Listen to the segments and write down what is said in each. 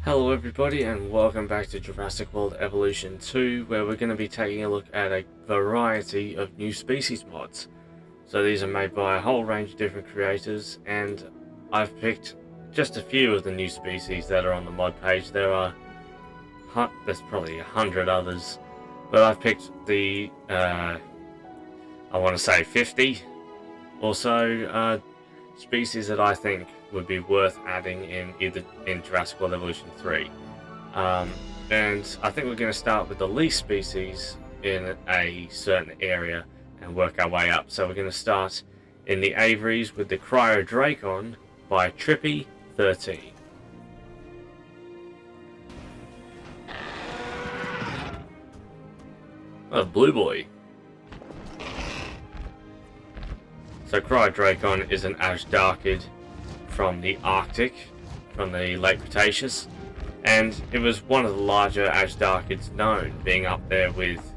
Hello everybody and welcome back to Jurassic World Evolution 2, where we're going to be taking a look at a variety of new species mods. So these are made by a whole range of different creators, and I've picked just a few of the new species that are on the mod page. There's probably 100 others, but I've picked the, I want to say 50 or so species that I think would be worth adding in Jurassic World Evolution 3. And I think we're going to start with the least species in a certain area and work our way up. So we're going to start in the aviaries with the Carcharodontosaurus by Trippy13. Oh, Blue Boy. So Carcharodontosaurus is an Azhdarchid from the Arctic, from the late Cretaceous, and it was one of the larger Azhdarchids known, being up there with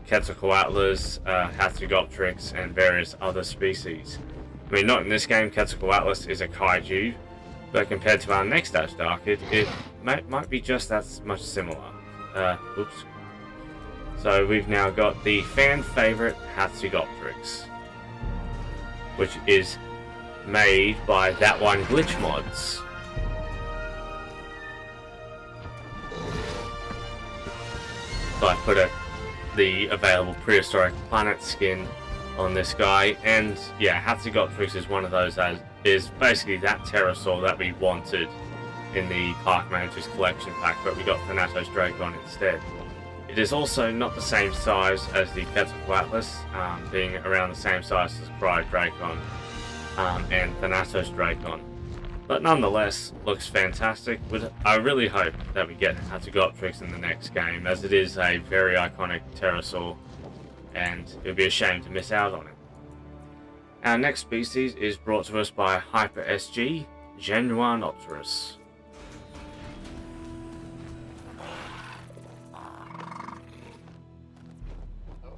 Quetzalcoatlus, HasnWkaTree, and various other species. I mean, not in this game, Quetzalcoatlus is a kaiju, but compared to our next Azhdarchid, it might be just as much similar. Oops. So we've now got the fan favorite HasnWkaTree, which is made by ThatOneGlitchMods. So I put the available prehistoric planet skin on this guy, and yeah, HasnWkaTree is one of those that is basically that pterosaur that we wanted in the Park Manager's Collection pack, but we got Thanatosdracon instead. It is also not the same size as the Quetzalcoatlus, being around the same size as Carcharodontosaurus and Thanatosdracon, but nonetheless looks fantastic. I really hope that we get HasnWkaTree in the next game, as it is a very iconic pterosaur, and it would be a shame to miss out on it. Our next species is brought to us by HyperSG, Genuinopterus.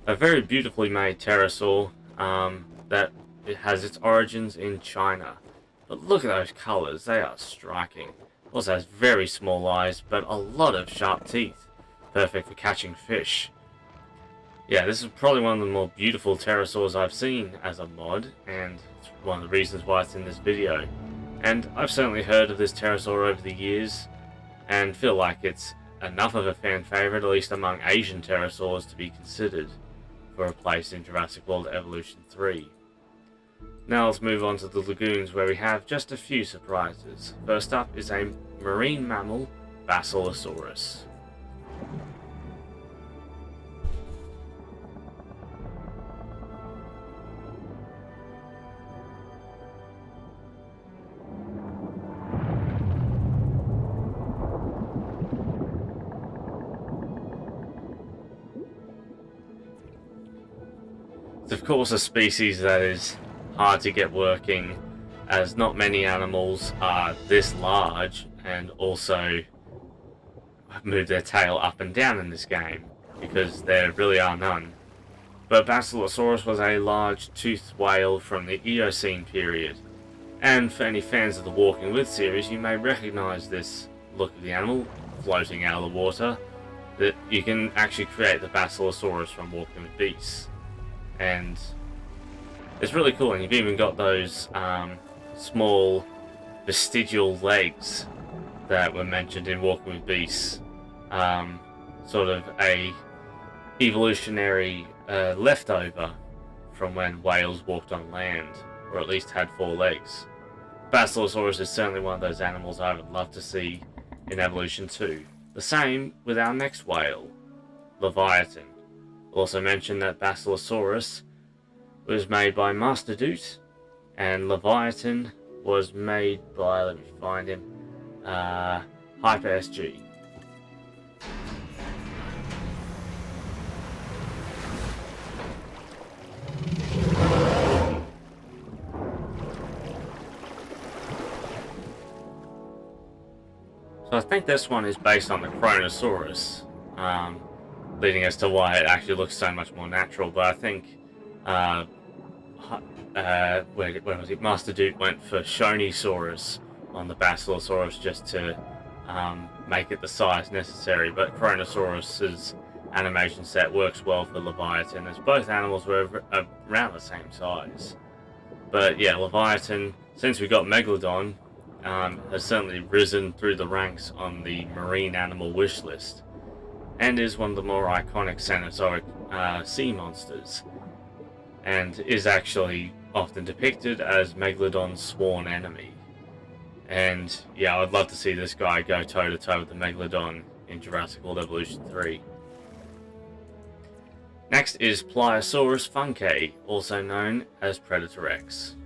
A very beautifully made pterosaur that it has its origins in China. But look at those colours, they are striking. Also has very small eyes, but a lot of sharp teeth. Perfect for catching fish. Yeah, this is probably one of the more beautiful pterosaurs I've seen as a mod, and it's one of the reasons why it's in this video. And I've certainly heard of this pterosaur over the years, and feel like it's enough of a fan favourite, at least among Asian pterosaurs, to be considered for a place in Jurassic World Evolution 3. Now let's move on to the lagoons, where we have just a few surprises. First up is a marine mammal, Basilosaurus. It's of course a species that is hard to get working, as not many animals are this large and also move their tail up and down in this game, because there really are none. But Basilosaurus was a large toothed whale from the Eocene period, and for any fans of the Walking With series, you may recognise this look of the animal floating out of the water, that you can actually create the Basilosaurus from Walking With Beasts. And it's really cool, and you've even got those small vestigial legs that were mentioned in Walking With Beasts. Sort of a evolutionary leftover from when whales walked on land, or at least had 4 legs. Basilosaurus is certainly one of those animals I would love to see in Evolution 2. The same with our next whale, Leviathan. We'll also mention that Basilosaurus was made by MasterDoot, and Leviathan was made by, let me find him, HyperSG. So I think this one is based on the Kronosaurus, leading us to why it actually looks so much more natural, but I think where was it? MasterDoot went for Shonisaurus on the Basilosaurus just to make it the size necessary, but Carcharodontosaurus's animation set works well for Leviathan, as both animals were around the same size. But yeah, Leviathan, since we got Megalodon, has certainly risen through the ranks on the marine animal wish list, and is one of the more iconic Cenozoic sea monsters, and is actually often depicted as Megalodon's sworn enemy. And yeah, I'd love to see this guy go toe-to-toe with the Megalodon in Jurassic World Evolution 3. Next is Pliosaurus funke, also known as Predator X.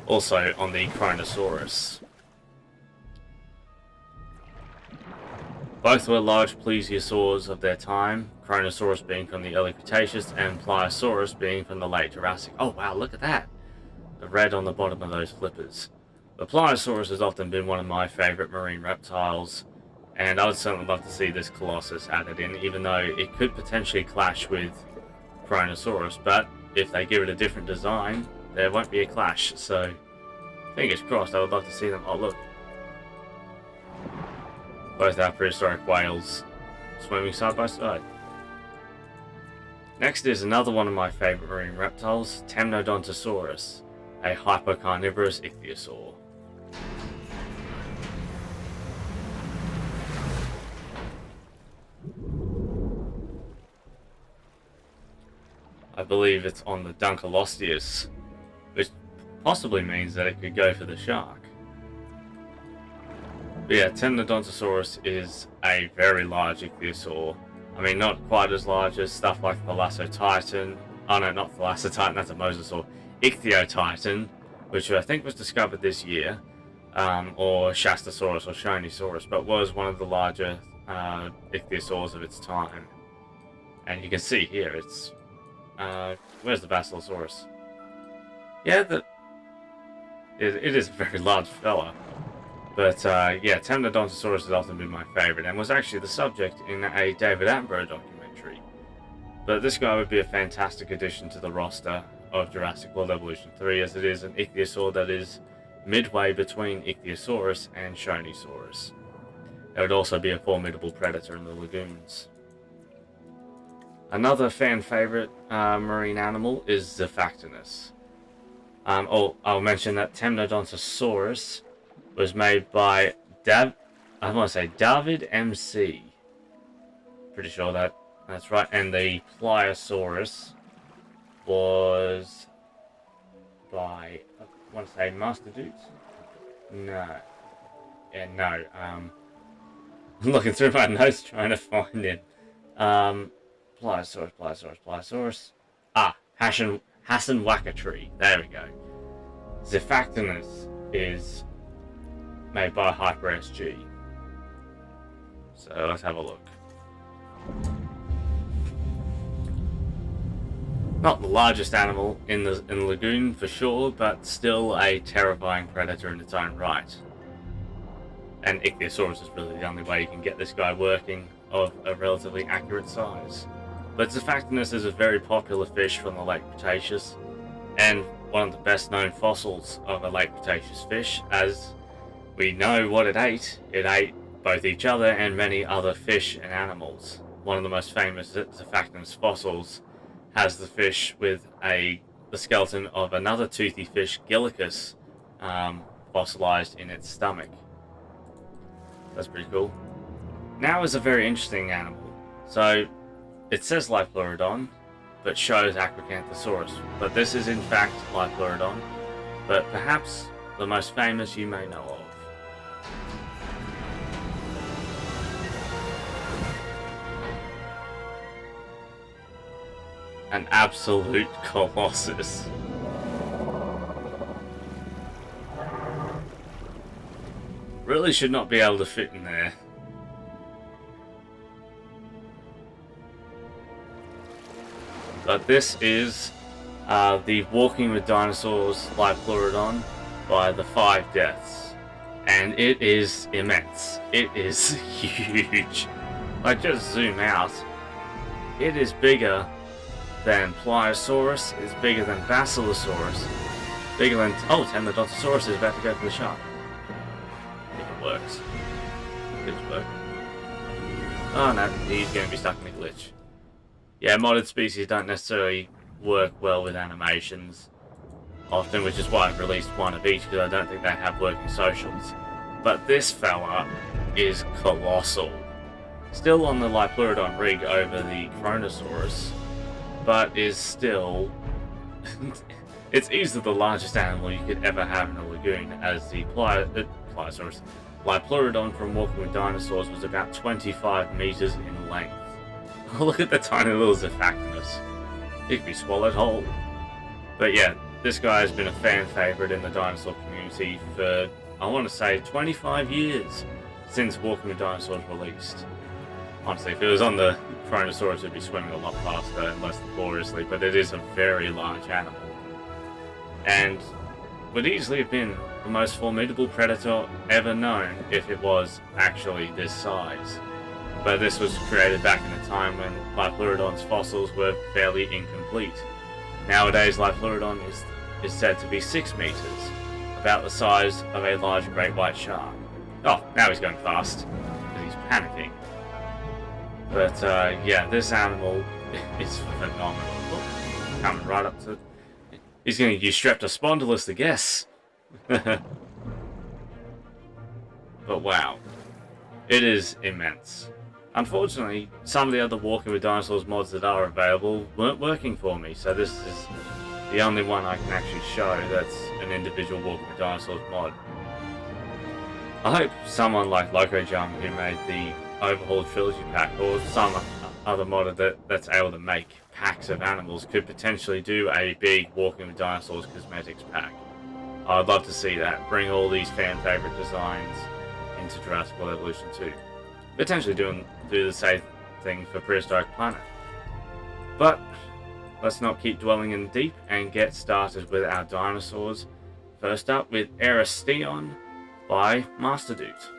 Also on the Carnosaurus. Both were large plesiosaurs of their time, Carnosaurus being from the early Cretaceous and Pliosaurus being from the late Jurassic. Oh wow, look at that! The red on the bottom of those flippers. The Pliosaurus has often been one of my favourite marine reptiles, and I would certainly love to see this Colossus added in, even though it could potentially clash with Carnosaurus, but if they give it a different design, there won't be a clash, so fingers crossed. I would love to see them. Oh look, both our prehistoric whales swimming side by side. Next is another one of my favourite marine reptiles, Tyrannotosaurus, a hypercarnivorous ichthyosaur. I believe it's on the LAStudios, which possibly means that it could go for the shark. But yeah, Tyrannotosaurus is a very large ichthyosaur. I mean, not quite as large as stuff like Thalassotitan. Oh no, not Thalassotitan, that's a mosasaur. Ichthyotitan, which I think was discovered this year, or Shastasaurus or Shonisaurus, but was one of the larger ichthyosaurs of its time. And you can see here, it's where's the Basilosaurus? Yeah, it is a very large fella. But yeah, Tyrannotosaurus has often been my favourite, and was actually the subject in a David Attenborough documentary. But this guy would be a fantastic addition to the roster of Jurassic World Evolution 3, as it is an ichthyosaur that is midway between Ichthyosaurus and Shonisaurus. It would also be a formidable predator in the lagoons. Another fan favourite marine animal is Zephactinus. I'll mention that Tyrannotosaurus was made by Dahvidmc. Pretty sure that's right. And the Pliosaurus was by, I want to say MasterDoot? No. Yeah, no. I'm looking through my notes trying to find it. Pliosaurus. Ah, HasnWkaTree. There we go. Zephactinus is made by HyperSG. So let's have a look. Not the largest animal in the lagoon for sure, but still a terrifying predator in its own right. And Ichthyosaurus is really the only way you can get this guy working of a relatively accurate size. But Zephactinus is a very popular fish from the late Cretaceous, and one of the best known fossils of a late Cretaceous fish, as we know what it ate. It ate both each other and many other fish and animals. One of the most famous Zephactinus fossils has the fish with the skeleton of another toothy fish, Gillicus, fossilized in its stomach. That's pretty cool. Now is a very interesting animal. So it says Liopleurodon, but shows Acrocanthosaurus. But this is in fact Liopleurodon, but perhaps the most famous you may know of. An absolute colossus. Really should not be able to fit in there. But this is the Walking with Dinosaurs Liopleurodon by TheFiveDeaths. And it is immense. It is huge. Like, just zoom out. It is bigger Then Pliosaurus is bigger than Basilosaurus. Bigger than... Oh, Tyrannotosaurus is about to go for the shark. I think it works. Glitch work. Oh no, he's going to be stuck in the glitch. Yeah, modded species don't necessarily work well with animations often, which is why I've released one of each, because I don't think they have working socials. But this fella is colossal. Still on the Liopleurodon rig over the Carcharodontosaurus, but is still... it's easily the largest animal you could ever have in a lagoon, as the Pliosaurus. Liopleurodon from Walking with Dinosaurs was about 25 meters in length. Look at the tiny little Zephyrinus. He could be swallowed whole. But yeah, this guy has been a fan favorite in the dinosaur community for, I want to say, 25 years since Walking with Dinosaurs released. Honestly, if it was on the Carcharodontosaurus, it'd be swimming a lot faster and less laboriously, but it is a very large animal. And would easily have been the most formidable predator ever known if it was actually this size. But this was created back in a time when Liopleurodon's fossils were fairly incomplete. Nowadays, Liopleurodon is said to be 6 meters, about the size of a large great white shark. Oh, now he's going fast, because he's panicking. But yeah, this animal is phenomenal. Oh, coming right up to... He's going to use Streptospondylus to guess. But wow, it is immense. Unfortunately, some of the other Walking with Dinosaurs mods that are available weren't working for me, so this is the only one I can actually show that's an individual Walking with Dinosaurs mod. I hope someone like LocoJump, who made the Overhaul Trilogy pack, or some other modder that's able to make packs of animals, could potentially do a big Walking with Dinosaurs cosmetics pack. I'd love to see that. Bring all these fan favorite designs into Jurassic World Evolution 2. Potentially do the same thing for Prehistoric Planet. But let's not keep dwelling in deep and get started with our dinosaurs. First up with Aristeion by MasterDoot.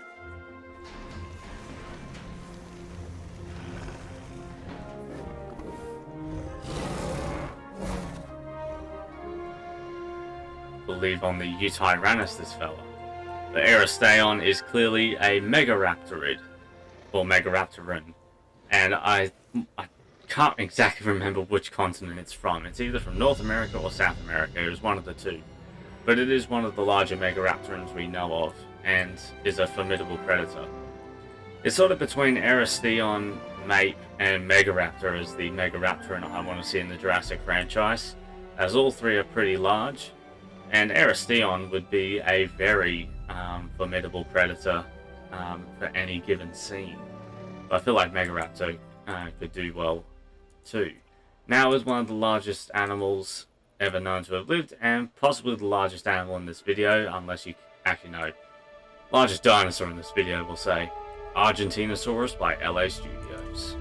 We'll leave on the Tyrannosaurus, this fella. The Aristeion is clearly a Megaraptorid, or Megaraptoran, and I can't exactly remember which continent it's from. It's either from North America or South America. It was one of the two. But it is one of the larger Megaraptorans we know of, and is a formidable predator. It's sort of between Aristeion, Mape, and Megaraptor as the Megaraptoran I want to see in the Jurassic franchise, as all three are pretty large, and Aristeion would be a very formidable predator for any given scene. But I feel like Megaraptor could do well too. Now is one of the largest animals ever known to have lived, and possibly the largest animal in this video, unless you actually know. Largest dinosaur in this video, we'll say. Argentinosaurus by LAStudios.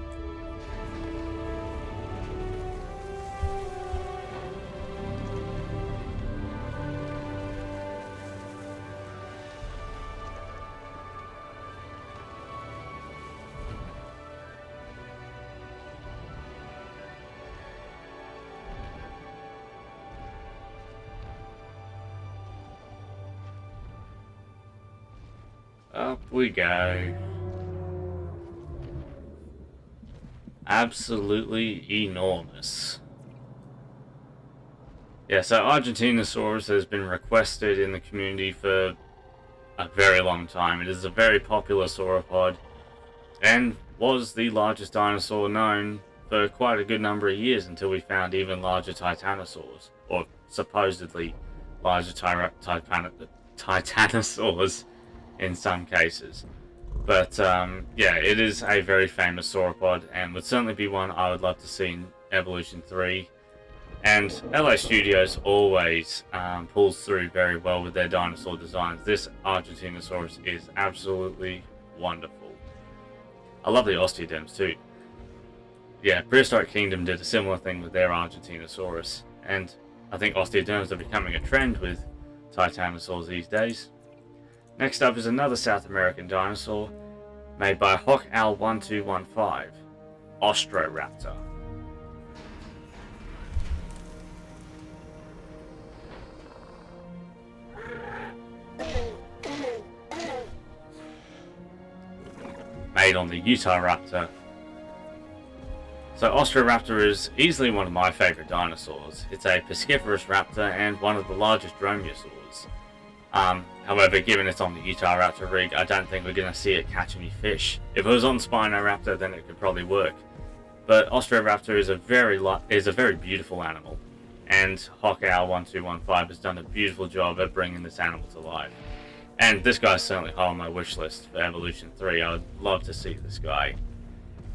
Up we go. Absolutely enormous. Yeah, so Argentinosaurus has been requested in the community for a very long time. It is a very popular sauropod, and was the largest dinosaur known for quite a good number of years, until we found even larger titanosaurs, or supposedly larger titanosaurs in some cases. But yeah, it is a very famous sauropod, and would certainly be one I would love to see in Evolution 3. And LAStudios always pulls through very well with their dinosaur designs. This Argentinosaurus is absolutely wonderful. I love the osteoderms too. Yeah, Prehistoric Kingdom did a similar thing with their Argentinosaurus, and I think osteoderms are becoming a trend with titanosaurs these days. Next up is another South American dinosaur, made by HawkOwl1215, Ostroraptor. made on the Utahraptor. So Osteoraptor is easily one of my favourite dinosaurs. It's a piscivorous raptor and one of the largest dromaeosaurs. However, given it's on the Utahraptor rig, I don't think we're going to see it catch any fish. If it was on Spinoraptor, then it could probably work. But Osteoraptor is a very beautiful animal, and HawkOwl1215 has done a beautiful job at bringing this animal to life. And this guy's certainly high on my wish list for Evolution 3. I would love to see this guy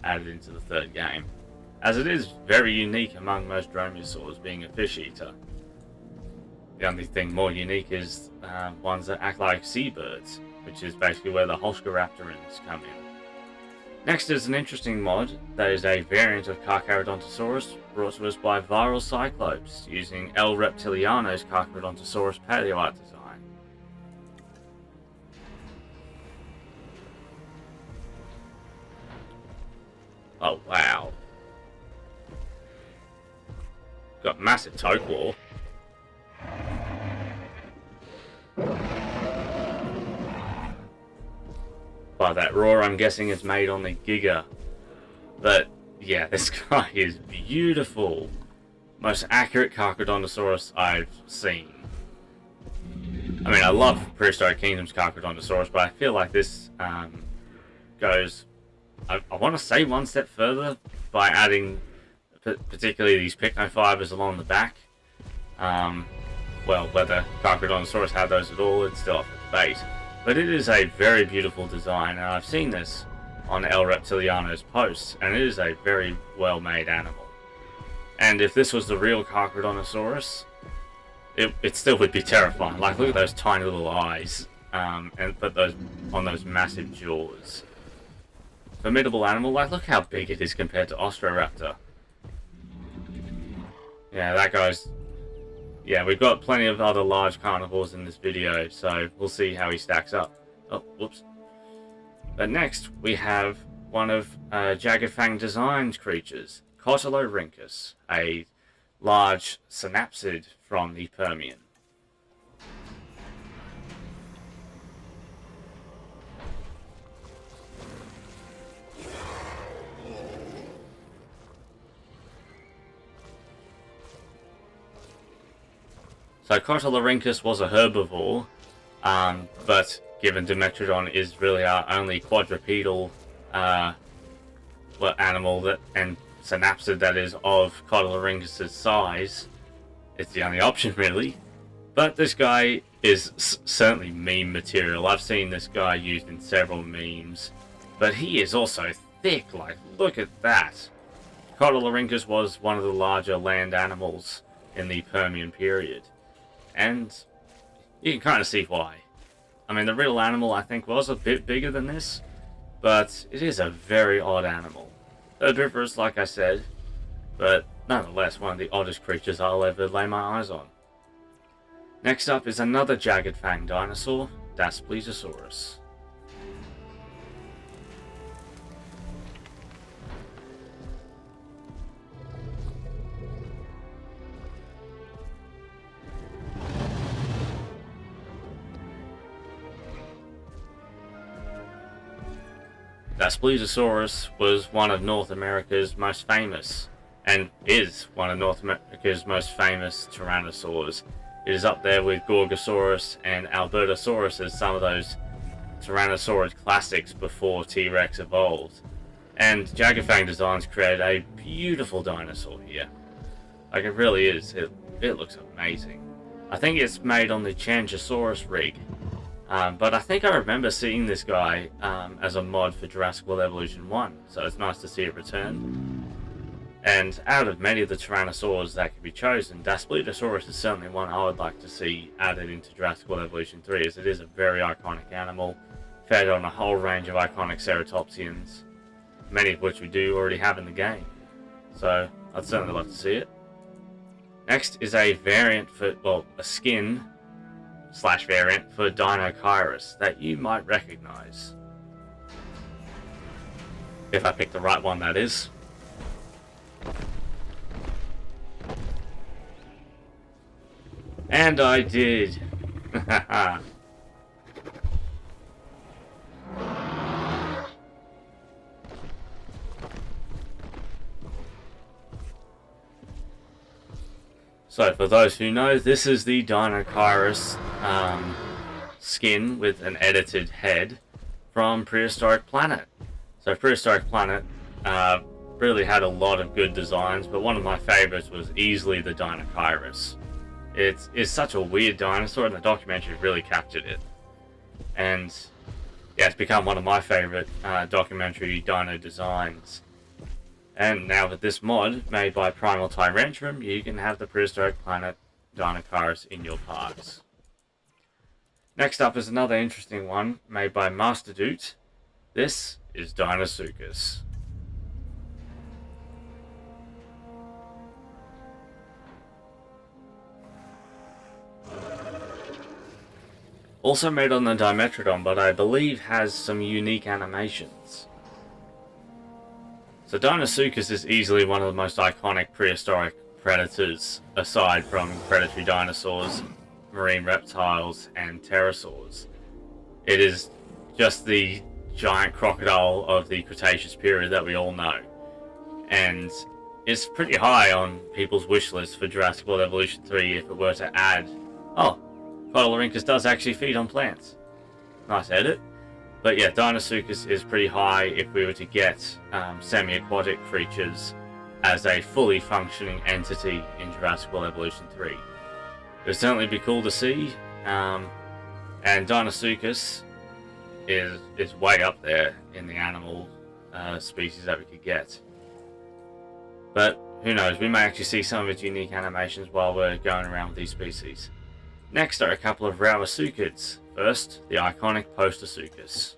added into the third game, as it is very unique among most dromaeosaurs, being a fish eater. The only thing more unique is ones that act like seabirds, which is basically where the Holscaraptorans come in. Next is an interesting mod that is a variant of Carcharodontosaurus brought to us by ViraLCyclopes using L. Reptiliano's Carcharodontosaurus paleo art design. Oh wow. Got massive toe claw. By that roar, I'm guessing it's made on the Giga. But yeah, this guy is beautiful. Most accurate Carcharodontosaurus I've seen. I mean, I love Prehistoric Kingdom's Carcharodontosaurus, but I feel like this goes, I want to say, one step further by adding particularly these pycnofibers along the back. Well, whether Carcharodontosaurus had those at all, it's still up for debate. But it is a very beautiful design, and I've seen this on El Reptiliano's posts, and it is a very well made animal. And if this was the real Carcharodontosaurus, it still would be terrifying. Like, look at those tiny little eyes, and put those on those massive jaws. Formidable animal. Like, look how big it is compared to Osteoraptor. Yeah, that guy's... Yeah, we've got plenty of other large carnivores in this video, so we'll see how he stacks up. Oh, whoops. But next, we have one of JaggedFangDesigns creatures, Cotylorhynchus, a large synapsid from the Permian. So Cotylorhynchus was a herbivore, but given Dimetrodon is really our only quadrupedal animal that and synapsid that is of Cotylorhynchus' size, it's the only option really. But this guy is certainly meme material. I've seen this guy used in several memes, but he is also thick. Like, look at that. Cotylorhynchus was one of the larger land animals in the Permian period. And you can kind of see why. I mean, the real animal, I think, was a bit bigger than this, but it is a very odd animal. Herbivorous, like I said, but nonetheless one of the oddest creatures I'll ever lay my eyes on. Next up is another jagged fang dinosaur, Dahvidmc. Dahvidmc was one of North America's most famous, and is one of North America's most famous tyrannosaurs. It is up there with Gorgosaurus and Albertosaurus as some of those Tyrannosaurid classics before T-Rex evolved. And JaggedFangDesigns created a beautiful dinosaur here. Like, it really is. It looks amazing. I think it's made on the Changosaurus rig. But I think I remember seeing this guy as a mod for Jurassic World Evolution 1, so it's nice to see it return. And out of many of the Tyrannosaurs that could be chosen, Dahvidmc is certainly one I would like to see added into Jurassic World Evolution 3, as it is a very iconic animal, fed on a whole range of iconic ceratopsians, many of which we do already have in the game. So I'd certainly love to see it. Next is a variant for, well, a skin / variant for Dinosaurus that you might recognize. If I pick the right one, that is. And I did. So for those who know, this is the Dinosaurus skin with an edited head from Prehistoric Planet. So Prehistoric Planet really had a lot of good designs, but one of my favorites was easily the Dinosaurus. It's such a weird dinosaur, and the documentary really captured it. And yeah, it's become one of my favorite documentary dino designs. And now with this mod, made by Primal Tyrantrum, you can have the Prehistoric Planet Dinosaurus in your parks. Next up is another interesting one, made by MasterDoot. This is Dinosaurus. Also made on the Dimetrodon, but I believe has some unique animations. So Dinosaurus is easily one of the most iconic prehistoric predators, aside from predatory dinosaurs, marine reptiles, and pterosaurs. It is just the giant crocodile of the Cretaceous period that we all know. And it's pretty high on people's wish list for Jurassic World Evolution 3 if it were to add... Oh, Codolorhynchus does actually feed on plants. Nice edit. But yeah, Dinosaurus is pretty high if we were to get semi-aquatic creatures as a fully functioning entity in Jurassic World Evolution 3. It would certainly be cool to see, and Dinosaurus is way up there in the animal species that we could get. But who knows, we may actually see some of its unique animations while we're going around with these species. Next are a couple of ViraLCyclopes. First, the iconic Postosuchus.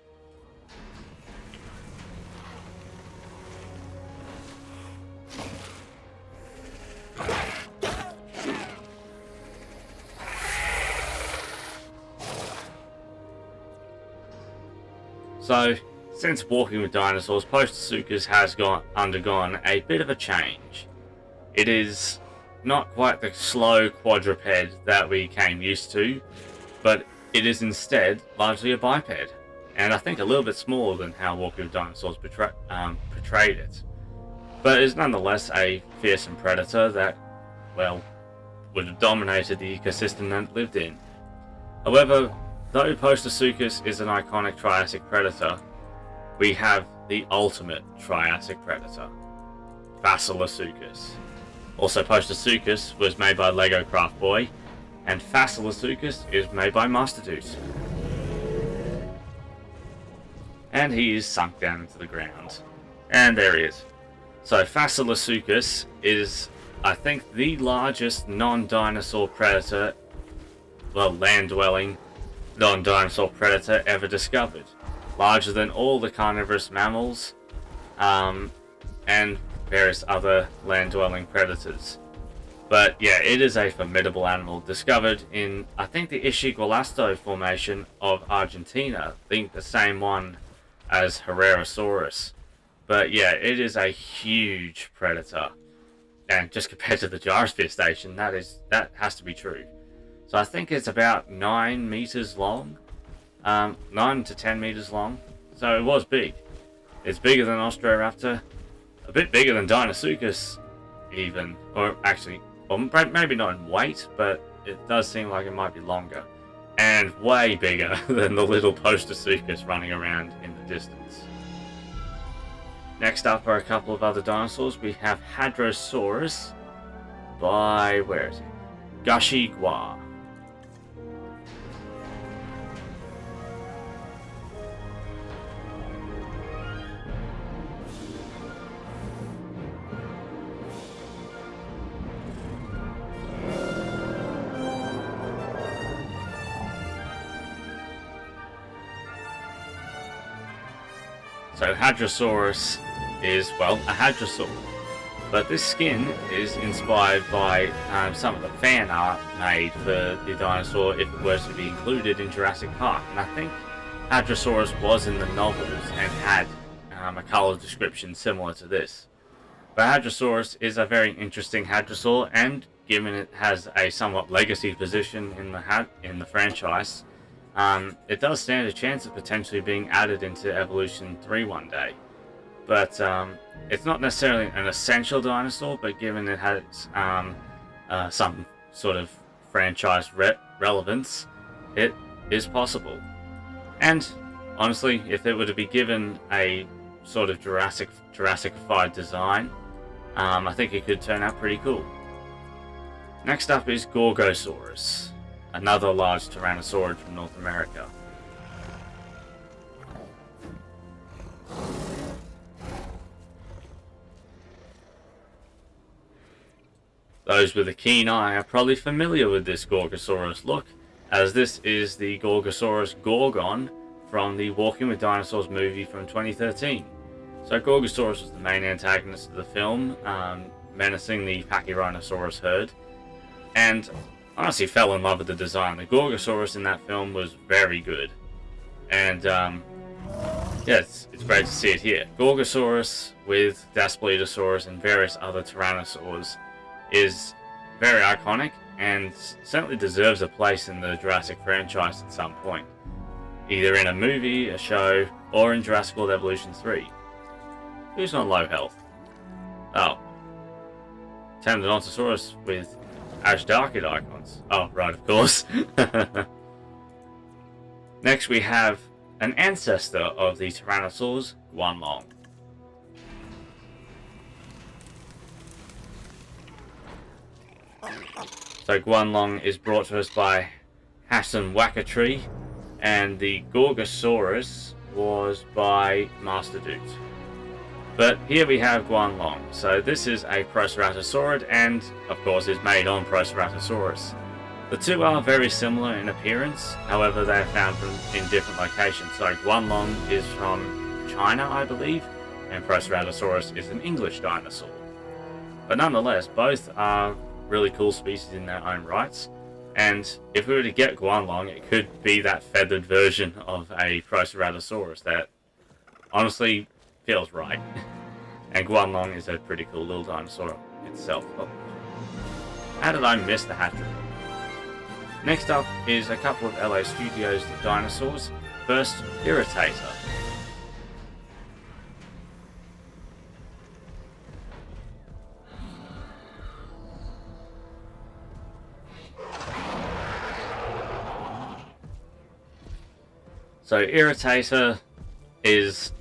So, since Walking with Dinosaurs, Postosuchus has undergone a bit of a change. It is not quite the slow quadruped that we came used to, but it is instead largely a biped, and I think a little bit smaller than how Walking with Dinosaurs portrayed it. But it is nonetheless a fearsome predator that, well, would have dominated the ecosystem that it lived in. However, though Postosuchus is an iconic Triassic predator, we have the ultimate Triassic predator, ViraLCyclopes. Also, Postosuchus was made by LEGOCRAFTBoy, and ViraLCyclopes is made by MasterDoot. And he is sunk down into the ground. And there he is. So ViraLCyclopes is, I think, the largest non-dinosaur predator, well, land-dwelling non-dinosaur predator ever discovered. Larger than all the carnivorous mammals, and various other land-dwelling predators. But yeah, it is a formidable animal, discovered in, I think, the Ischigualasto formation of Argentina. I think the same one as Herrerasaurus. But yeah, it is a huge predator. And just compared to the gyrosphere station, that has to be true. So I think it's about 9 meters long. 9 to 10 meters long. So it was big. It's bigger than Osteoraptor. A bit bigger than Dinosaurus, even. Or actually, well, maybe not in weight, but it does seem like it might be longer. And way bigger than the little Postosuchus running around in the distance. Next up are a couple of other dinosaurs. We have Hadrosaurus by, where is it? Gushy Gwar. So Hadrosaurus is, well, a hadrosaur. But this skin is inspired by some of the fan art made for the dinosaur if it were to be included in Jurassic Park. And I think Hadrosaurus was in the novels and had a colour description similar to this. But Hadrosaurus is a very interesting hadrosaur, and given it has a somewhat legacy position in the franchise, it does stand a chance of potentially being added into Evolution 3 one day. But it's not necessarily an essential dinosaur, but given it has some sort of franchise relevance, it is possible. And honestly, if it were to be given a sort of Jurassic-ified design, I think it could turn out pretty cool. Next up is Gorgosaurus, another large tyrannosaurid from North America. Those with a keen eye are probably familiar with this Gorgosaurus look, as this is the Gorgosaurus Gorgon from the Walking with Dinosaurs movie from 2013. So Gorgosaurus was the main antagonist of the film, menacing the Pachyrhinosaurus herd, and honestly fell in love with the design. The Gorgosaurus in that film was very good, and yeah, it's great to see it here. Gorgosaurus with Daspletosaurus and various other tyrannosaurs is very iconic and certainly deserves a place in the Jurassic franchise at some point, either in a movie, a show, or in Jurassic World Evolution 3. Who's on low health? Oh, Tyrannosaurus with Argentinosaurus icons. Oh, right, of course. Next we have an ancestor of the Tyrannosaurs, Guanlong. So Guanlong is brought to us by HasnWkaTree, and the Gorgosaurus was by MasterDoot. But here we have Guanlong. So this is a Proceratosaurid, and of course is made on Proceratosaurus. The two are very similar in appearance, however they are found in different locations. So Guanlong is from China, I believe, and Proceratosaurus is an English dinosaur. But nonetheless, both are really cool species in their own rights, and if we were to get Guanlong, it could be that feathered version of a Proceratosaurus that honestly feels right. And Guanlong is a pretty cool little dinosaur itself. Oh. How did I miss the hatchery? Next up is a couple of LAStudios dinosaurs. First, Irritator. So Irritator is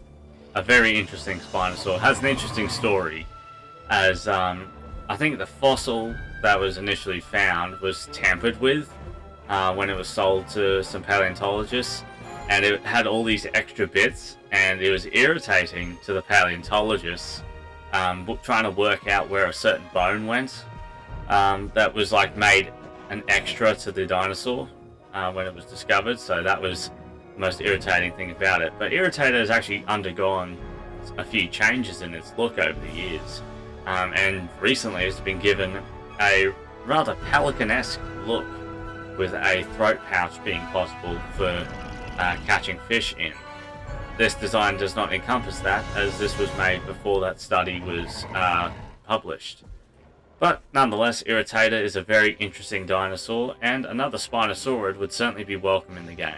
a very interesting Spinosaur. Has an interesting story, as I think the fossil that was initially found was tampered with when it was sold to some paleontologists, and it had all these extra bits, and it was irritating to the paleontologists trying to work out where a certain bone went that was like made an extra to the dinosaur when it was discovered. So that was most irritating thing about it. But Irritator has actually undergone a few changes in its look over the years, and recently it's been given a rather pelican-esque look, with a throat pouch being possible for catching fish in. This design does not encompass that, as this was made before that study was published. But nonetheless, Irritator is a very interesting dinosaur, and another Spinosaurid would certainly be welcome in the game.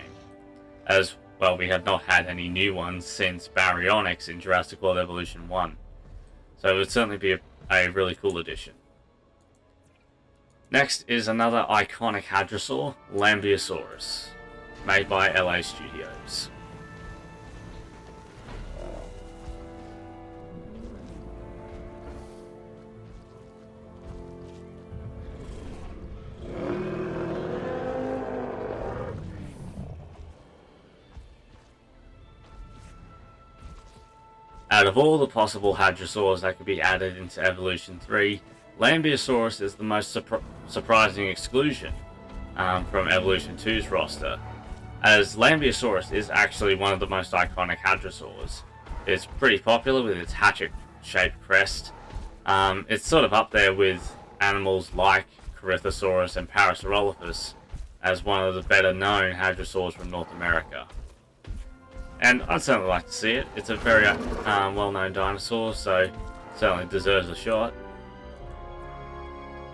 As well, we have not had any new ones since Baryonyx in Jurassic World Evolution 1. So it would certainly be a really cool addition. Next is another iconic hadrosaur, Lambeosaurus, made by LAStudios. Out of all the possible hadrosaurs that could be added into Evolution 3, Lambeosaurus is the most surprising exclusion from Evolution 2's roster, as Lambeosaurus is actually one of the most iconic hadrosaurs. It's pretty popular with its hatchet-shaped crest. It's sort of up there with animals like Corythosaurus and Parasaurolophus as one of the better known hadrosaurs from North America. And I'd certainly like to see it. It's a very well-known dinosaur, so certainly deserves a shot.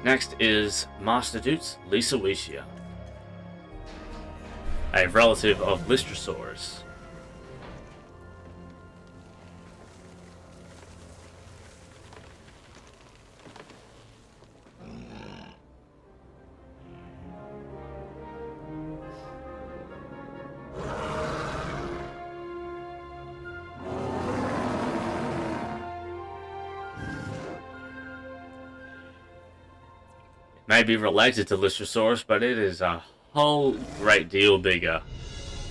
Next is MasterDoot's Lysawecia, a relative of Lystrosaurus. may be related to Lystrosaurus, but it is a whole great deal bigger.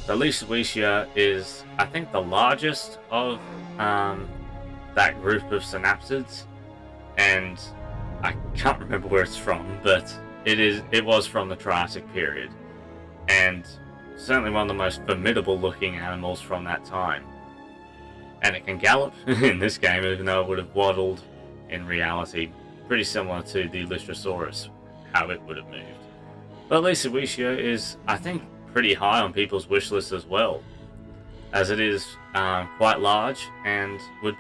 The LAStudios is, I think, the largest of that group of synapsids, and I can't remember where it's from, but it was from the Triassic period, and certainly one of the most formidable looking animals from that time. And it can gallop in this game, even though it would have waddled in reality. Pretty similar to the Lystrosaurus, how it would have moved. But LAStudios is, I think, pretty high on people's wish list as well, as it is quite large and would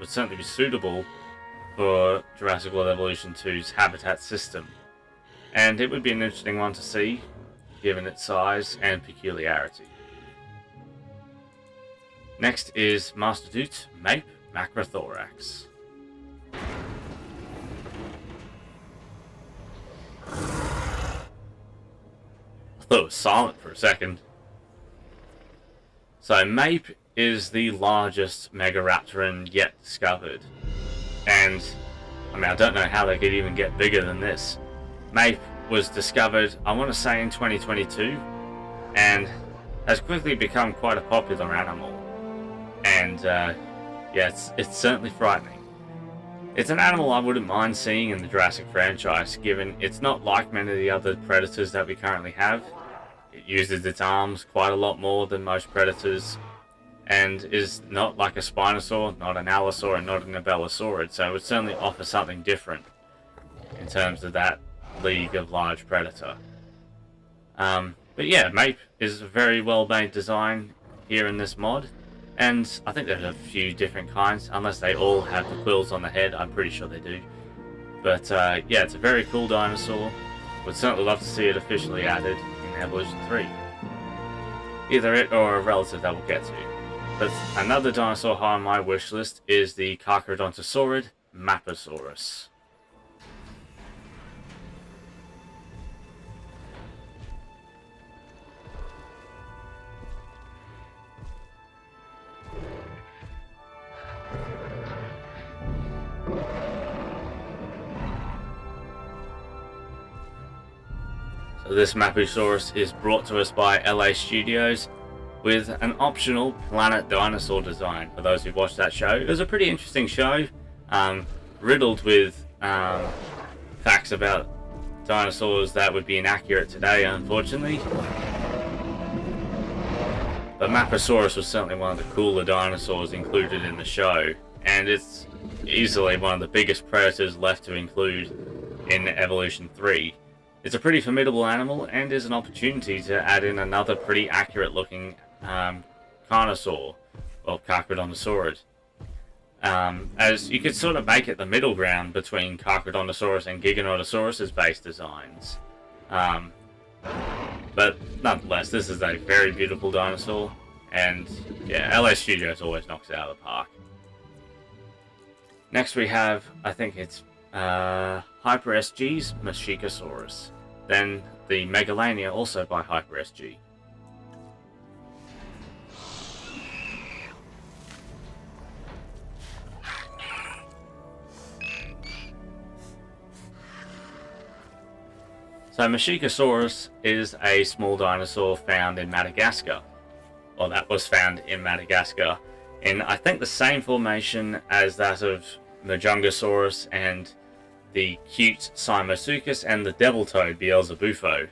certainly be suitable for Jurassic World Evolution 2's habitat system. And it would be an interesting one to see, given its size and peculiarity. Next is MasterDoot Macrothorax. I thought it was silent for a second. So Mape is the largest Megaraptoran yet discovered. And, I mean, I don't know how they could even get bigger than this. Mape was discovered, I want to say, in 2022, and has quickly become quite a popular animal. And, yeah, it's certainly frightening. It's an animal I wouldn't mind seeing in the Jurassic franchise, given it's not like many of the other predators that we currently have. It uses its arms quite a lot more than most predators, and is not like a Spinosaur, not an Allosaur, and not an Abelosaurid, so it would certainly offer something different in terms of that league of large predator. But yeah, Mape is a very well made design here in this mod, and I think there's a few different kinds, unless they all have the quills on the head. I'm pretty sure they do. But yeah, it's a very cool dinosaur. Would certainly love to see it officially added in Evolution 3. Either it or a relative that we'll get to. But another dinosaur high on my wish list is the Carcharodontosaurus Mapusaurus. So this Mapusaurus is brought to us by LAStudios with an optional planet dinosaur design. For those who've watched that show, it was a pretty interesting show, riddled with facts about dinosaurs that would be inaccurate today, unfortunately. But Mapusaurus was certainly one of the cooler dinosaurs included in the show, and it's easily one of the biggest predators left to include in Evolution 3. It's a pretty formidable animal, and is an opportunity to add in another pretty accurate looking carnivore, or Carcharodontosaurus. As you could sort of make it the middle ground between Carcharodontosaurus and Giganotosaurus' base designs. But nonetheless, this is a very beautiful dinosaur, and yeah, LAStudios always knocks it out of the park. Next we have, I think it's HyperSG's Mexicosaurus, then the Megalania, also by HyperSG. So Mexicosaurus is a small dinosaur found in Madagascar, or that was found in Madagascar, in I think the same formation as that of Majungasaurus and the cute Simosuchus and the devil toad Beelzebufo.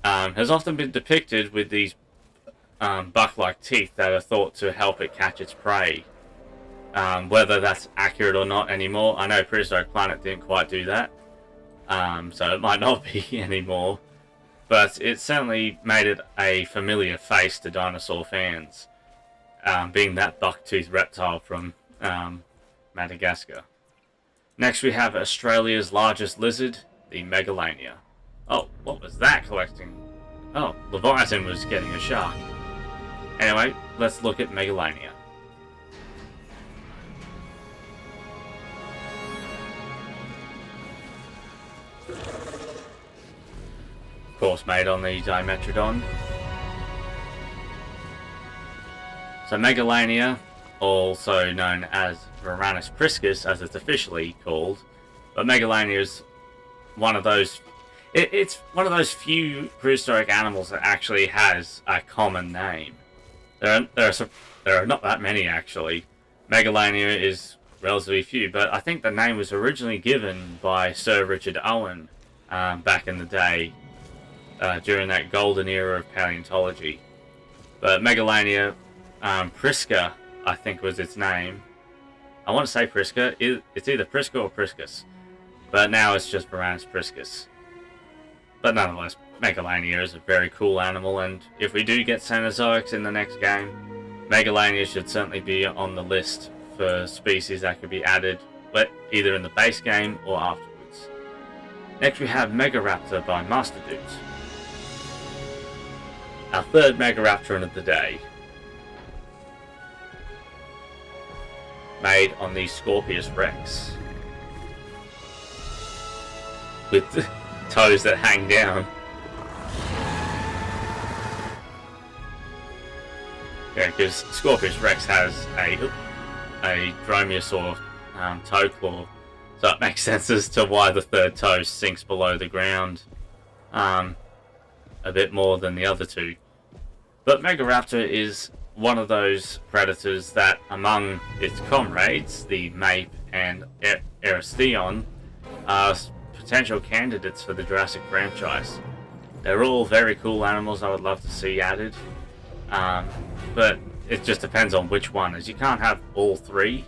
Has often been depicted with these buck-like teeth that are thought to help it catch its prey. Whether that's accurate or not anymore, I know Prehistoric Planet didn't quite do that. So it might not be anymore, but it certainly made it a familiar face to dinosaur fans, being that buck-toothed reptile from Madagascar. Next we have Australia's largest lizard, the Megalania. Oh, what was that collecting? Oh, Leviathan was getting a shark. Anyway, let's look at Megalania. Of course, made on the Dimetrodon. So Megalania, also known as Varanus priscus, as it's officially called, but Megalania is one of those. It's one of those few prehistoric animals that actually has a common name. There are not that many actually. Megalania is relatively few, but I think the name was originally given by Sir Richard Owen back in the day, during that golden era of paleontology. But Megalania prisca, I think was its name. I want to say prisca. It's either prisca or priscus, but now it's just Varanus priscus. But nonetheless, Megalania is a very cool animal, and if we do get Cenozoics in the next game, Megalania should certainly be on the list for species that could be added, but either in the base game or afterwards. Next we have Megaraptor by MasterDoot. Our third Megaraptoran of the day. Made on the Scorpius Rex. With toes that hang down. Yeah, because Scorpius Rex has a dromaeosaur toe claw, so it makes sense as to why the third toe sinks below the ground a bit more than the other two. But Megaraptor is one of those predators that, among its comrades, the Mape and Eristheon, are potential candidates for the Jurassic franchise. They're all very cool animals I would love to see added, but it just depends on which one, as you can't have all three,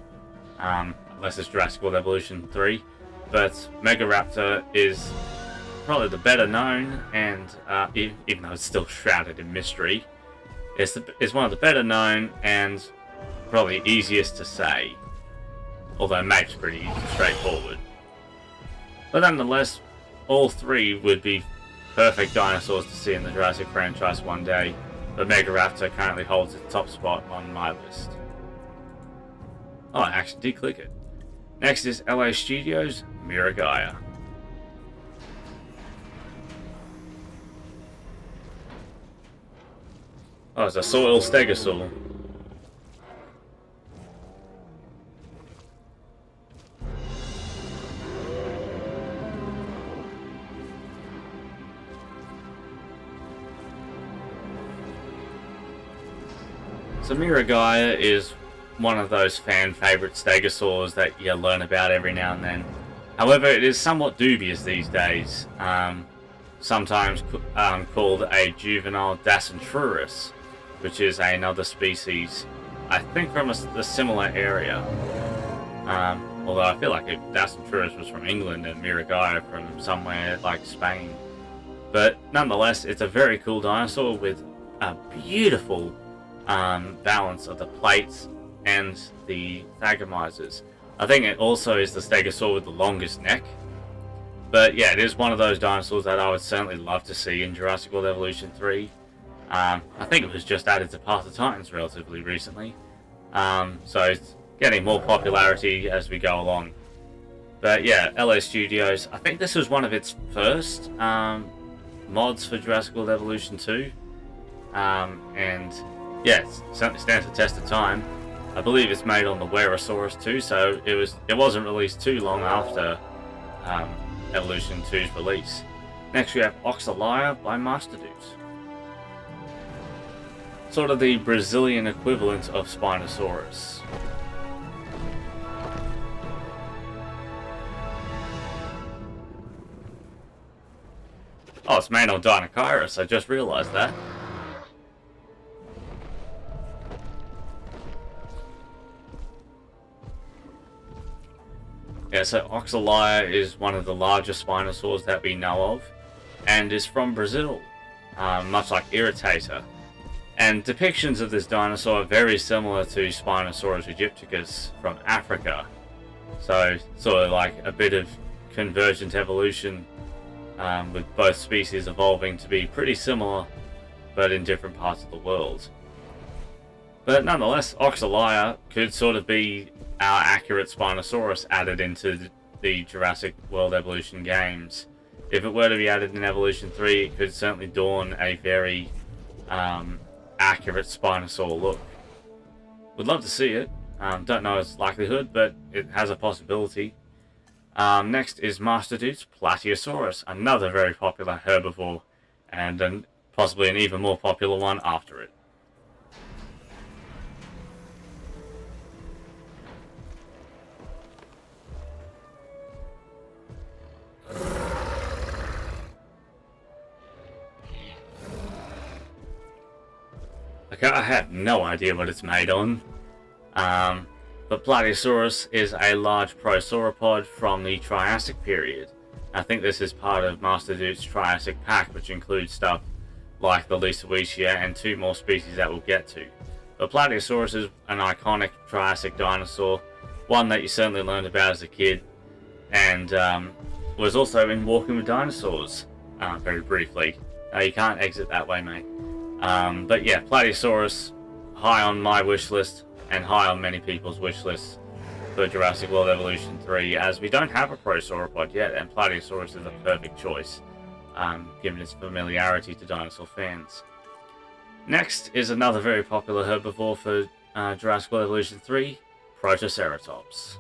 unless it's Jurassic World Evolution 3, but Megaraptor is probably the better known, and even though it's still shrouded in mystery, it's one of the better known and probably easiest to say, although Mape's pretty straightforward. But nonetheless, all three would be perfect dinosaurs to see in the Jurassic franchise one day, but Megaraptor currently holds the top spot on my list. Oh, I actually did click it. Next is LAStudios Miragaia. Oh, it's a soil stegosaur. So Miragaia is one of those fan favorite stegosaurs that you learn about every now and then. However, it is somewhat dubious these days. Sometimes called a juvenile Dacentrurus, which is another species, I think from a similar area. Although I feel like Dacentrurus was from England and Miragaia from somewhere like Spain. But nonetheless, it's a very cool dinosaur with a beautiful balance of the plates and the thagomizers. I think it also is the stegosaur with the longest neck. But yeah, it is one of those dinosaurs that I would certainly love to see in Jurassic World Evolution 3. I think it was just added to Path of Titans relatively recently. So it's getting more popularity as we go along. But yeah, LAStudios, I think this was one of its first mods for Jurassic World Evolution 2. And yeah, it certainly stands the test of time. I believe it's made on the Werosaurus too, so it wasn't released too long after Evolution 2's release. Next we have Oxalia by MasterDoot. Sort of the Brazilian equivalent of Spinosaurus. Oh, it's made on Dinosaurs, I just realised that. Yeah, so Oxalia is one of the largest Spinosaurs that we know of, and is from Brazil, much like Irritator. And depictions of this dinosaur are very similar to Spinosaurus aegypticus from Africa. So, sort of like a bit of convergent evolution, with both species evolving to be pretty similar, but in different parts of the world. But nonetheless, Oxalia could sort of be our accurate Spinosaurus added into the Jurassic World Evolution games. If it were to be added in Evolution 3, it could certainly dawn a very accurate Spinosaur look. Would love to see it. Don't know its likelihood, but it has a possibility. Next is MasterDoot's Plateosaurus, another very popular herbivore, and possibly an even more popular one after it. Okay, I have no idea what it's made on. But Plateosaurus is a large prosauropod from the Triassic period. I think this is part of MasterDoot's Triassic pack, which includes stuff like the Liopleurodon and 2 more species that we'll get to. But Plateosaurus is an iconic Triassic dinosaur, one that you certainly learned about as a kid, and was also in Walking with Dinosaurs, very briefly. You can't exit that way, mate. But yeah, Plateosaurus, high on my wish list, and high on many people's wish lists for Jurassic World Evolution 3, as we don't have a prosauropod yet, and Plateosaurus is a perfect choice, given its familiarity to dinosaur fans. Next is another very popular herbivore for Jurassic World Evolution 3, Protoceratops.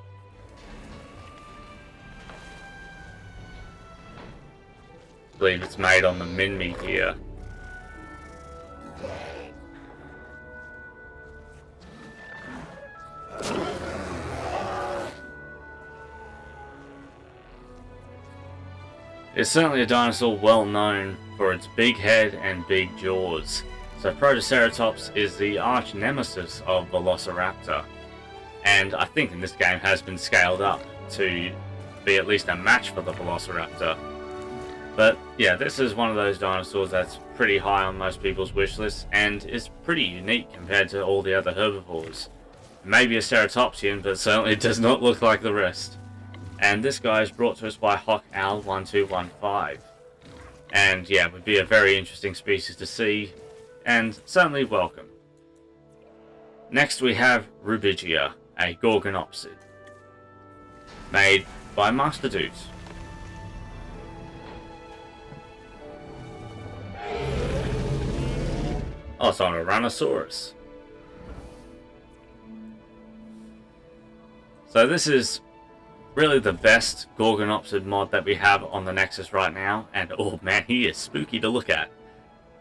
I believe it's made on the Minmi here. It's certainly a dinosaur well known for its big head and big jaws. So Protoceratops is the arch nemesis of Velociraptor, and I think in this game has been scaled up to be at least a match for the Velociraptor. But yeah, this is one of those dinosaurs that's pretty high on most people's wish lists, and is pretty unique compared to all the other herbivores. Maybe a ceratopsian, but certainly does not look like the rest. And this guy is brought to us by HawkOwl1215. And yeah, would be a very interesting species to see, and certainly welcome. Next we have Rubigia, a Gorgonopsid, made by MasterDoot. Also on a Tyrannosaurus. So this is really the best Gorgonopsid mod that we have on the Nexus right now, and oh man, he is spooky to look at.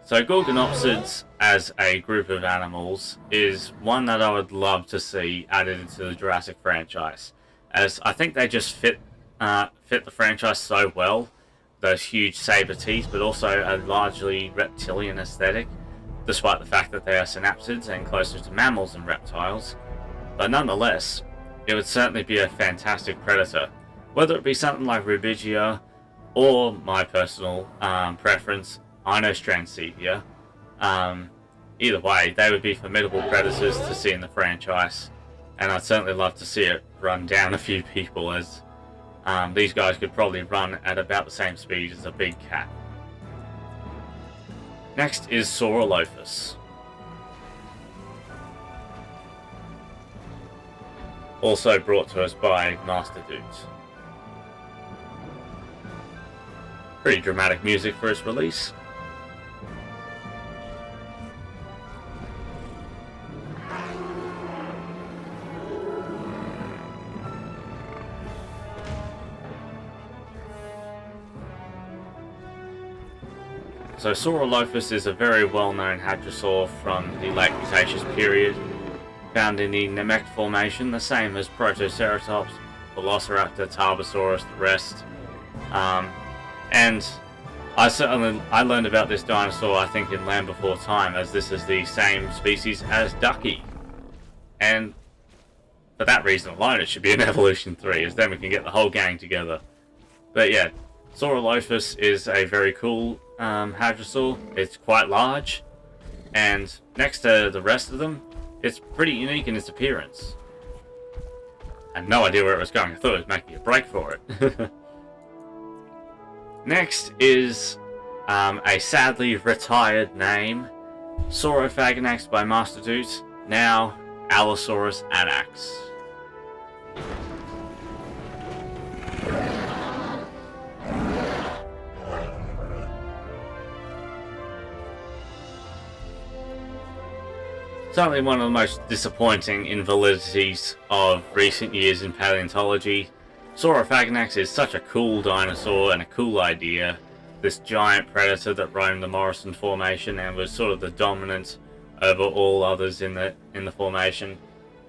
So Gorgonopsids as a group of animals is one that I would love to see added into the Jurassic franchise, as I think they just fit the franchise so well. Those huge saber teeth, but also a largely reptilian aesthetic, despite the fact that they are synapsids and closer to mammals than reptiles. But nonetheless, it would certainly be a fantastic predator, whether it be something like Rubigia or my personal preference, Dinostransevia. Either way, they would be formidable predators to see in the franchise, and I'd certainly love to see it run down a few people, as these guys could probably run at about the same speed as a big cat. Next is Saurolophus. Also brought to us by MasterDoot. Pretty dramatic music for its release. So Saurolophus is a very well-known hadrosaur from the late Cretaceous period, found in the Namek Formation, the same as Protoceratops, Velociraptor, Tarbosaurus, the rest. And I learned about this dinosaur, I think, in Land Before Time, as this is the same species as Ducky. And for that reason alone, it should be in Evolution 3, as then we can get the whole gang together. But yeah, Saurolophus is a very cool hadrosaur. It's quite large, and next to the rest of them, it's pretty unique in its appearance. I had no idea where it was going. I thought it was making a break for it. Next is a sadly retired name, Saurophaganax by MasterDoot, now Allosaurus anax. Certainly one of the most disappointing invalidities of recent years in paleontology, Saurophaganax is such a cool dinosaur and a cool idea. This giant predator that roamed the Morrison Formation and was sort of the dominant over all others in the formation.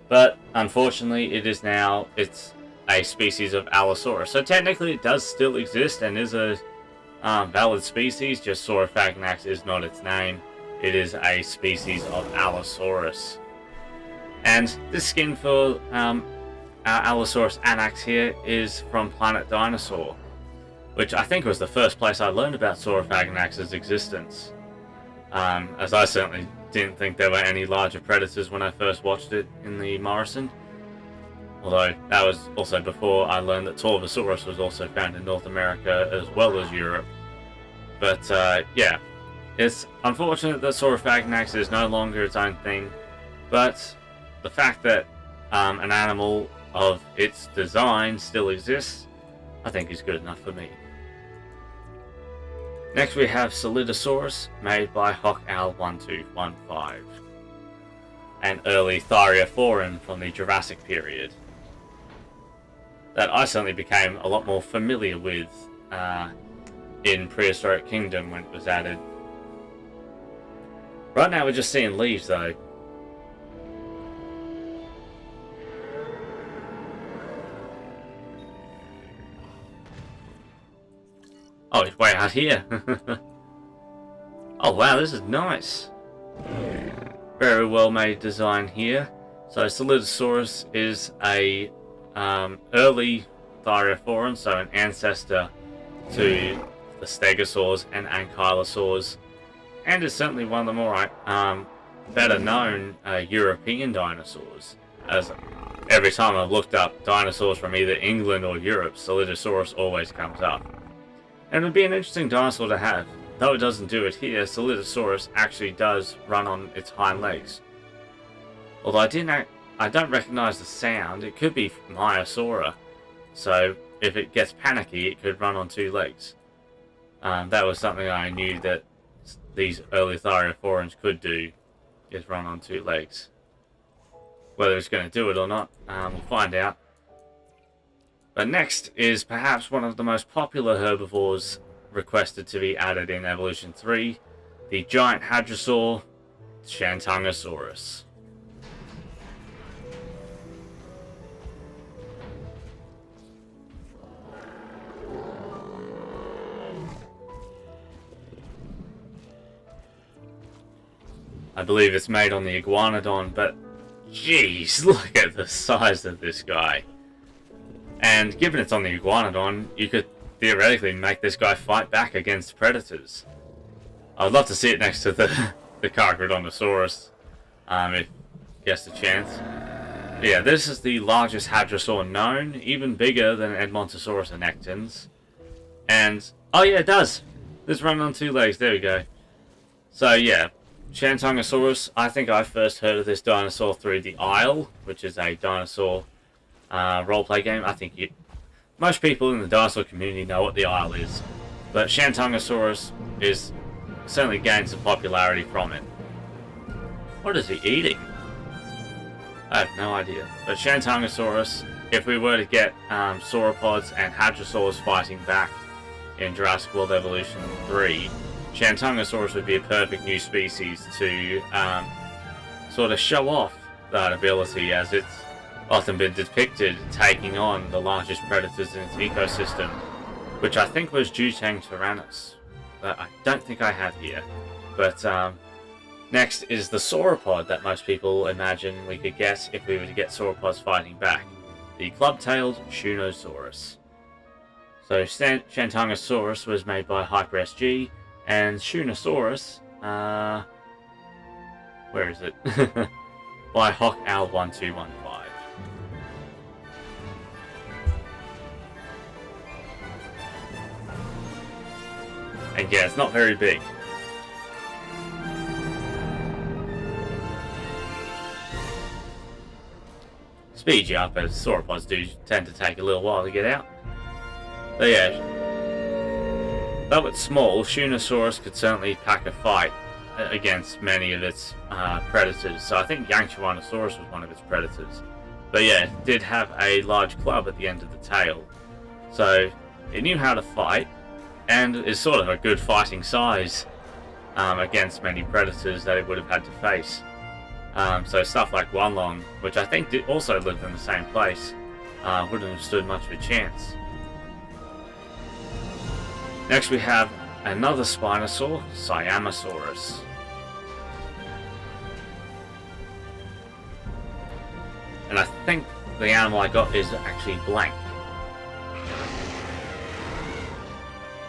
But unfortunately, it's a species of Allosaurus. So technically, it does still exist and is a valid species. Just Saurophaganax is not its name. It is a species of Allosaurus. And this skin for our Allosaurus anax here is from Planet Dinosaur, which I think was the first place I learned about Saurophaganax's existence. As I certainly didn't think there were any larger predators when I first watched it in the Morrison. Although that was also before I learned that Torvosaurus was also found in North America as well as Europe. But yeah, it's unfortunate that Saurophaganax is no longer its own thing, but the fact that an animal of its design still exists, I think is good enough for me. Next we have Solidosaurus, made by HockOwl1215, an early Thyreophoran from the Jurassic period that I certainly became a lot more familiar with in Prehistoric Kingdom when it was added. Right now we're just seeing leaves though. Oh, it's way out here. Oh wow, this is nice. Very well made design here. So Solidosaurus is a early Thyreophoran, so an ancestor to the Stegosaurs and Ankylosaurs, and is certainly one of the more better known European dinosaurs. As every time I've looked up dinosaurs from either England or Europe, Solidosaurus always comes up. And it would be an interesting dinosaur to have. Though it doesn't do it here, Solidosaurus actually does run on its hind legs. Although I don't recognise the sound. It could be Maiasaura. So if it gets panicky, it could run on two legs. That was something I knew that these early Thyreophorans could do, is run on two legs. Whether it's going to do it or not, we'll find out. But next is perhaps one of the most popular herbivores requested to be added in Evolution 3, the giant hadrosaur, Shantungosaurus. I believe it's made on the Iguanodon, but jeez, look at the size of this guy. And given it's on the Iguanodon, you could theoretically make this guy fight back against predators. I'd love to see it next to the Carcharodontosaurus, if gets a chance. Yeah, this is the largest hadrosaur known, even bigger than Edmontosaurus annectens. And, oh yeah, it does! It's running on two legs, there we go. So yeah, Shantungosaurus, I think I first heard of this dinosaur through The Isle, which is a dinosaur roleplay game. I think most people in the dinosaur community know what The Isle is, but Shantungosaurus is certainly gained some popularity from it. What is he eating? I have no idea. But Shantungosaurus, if we were to get sauropods and hadrosaurs fighting back in Jurassic World Evolution 3, Shantungosaurus would be a perfect new species to sort of show off that ability, as it's often been depicted taking on the largest predators in its ecosystem, which I think was Jutang tyrannus, that I don't think I have here. But next is the sauropod that most people imagine we could get if we were to get sauropods fighting back, the club-tailed Shunosaurus. So Shantungosaurus was made by HyperSG, and Shunosaurus, where is it? by HockOwl1215. And yeah, it's not very big. Speed you up, as sauropods do tend to take a little while to get out. But yeah, though it's small, Shunosaurus could certainly pack a fight against many of its predators. So I think Yanchuanosaurus was one of its predators. But yeah, it did have a large club at the end of the tail, So it knew how to fight, and is sort of a good fighting size against many predators that it would have had to face. So stuff like Guanlong, which I think also lived in the same place, wouldn't have stood much of a chance. Next we have another Spinosaur, Siamosaurus. And I think the animal I got is actually blank.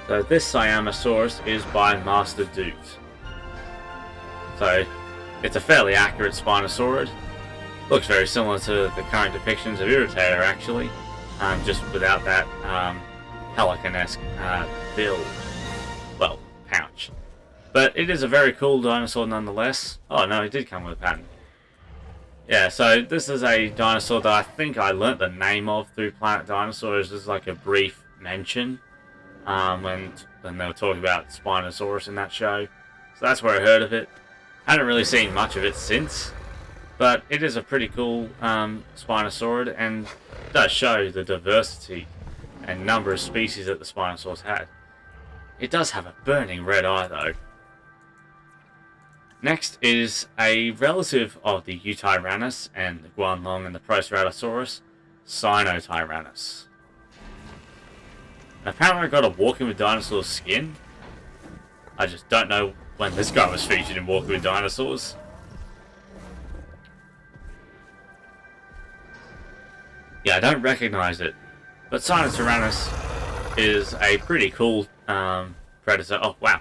So this Siamosaurus is by MasterDoot. So it's a fairly accurate Spinosaurid. Looks very similar to the current depictions of Irritator actually, just without that Pelican-esque build. Well, pouch. But it is a very cool dinosaur nonetheless. Oh no, it did come with a pattern. Yeah, so this is a dinosaur that I think I learnt the name of through Planet Dinosaurs. This is like a brief mention when they were talking about Spinosaurus in that show. So that's where I heard of it. I haven't really seen much of it since, but it is a pretty cool Spinosaurid and does show the diversity and number of species that the Spinosaurs had. It does have a burning red eye though. Next is a relative of the Eutyrannus and the Guanlong and the Proceratosaurus, Sinotyrannus. Apparently I got a Walking with Dinosaurs skin. I just don't know when this guy was featured in Walking with Dinosaurs. Yeah, I don't recognize it. But Sinotyrannus is a pretty cool predator. Oh wow,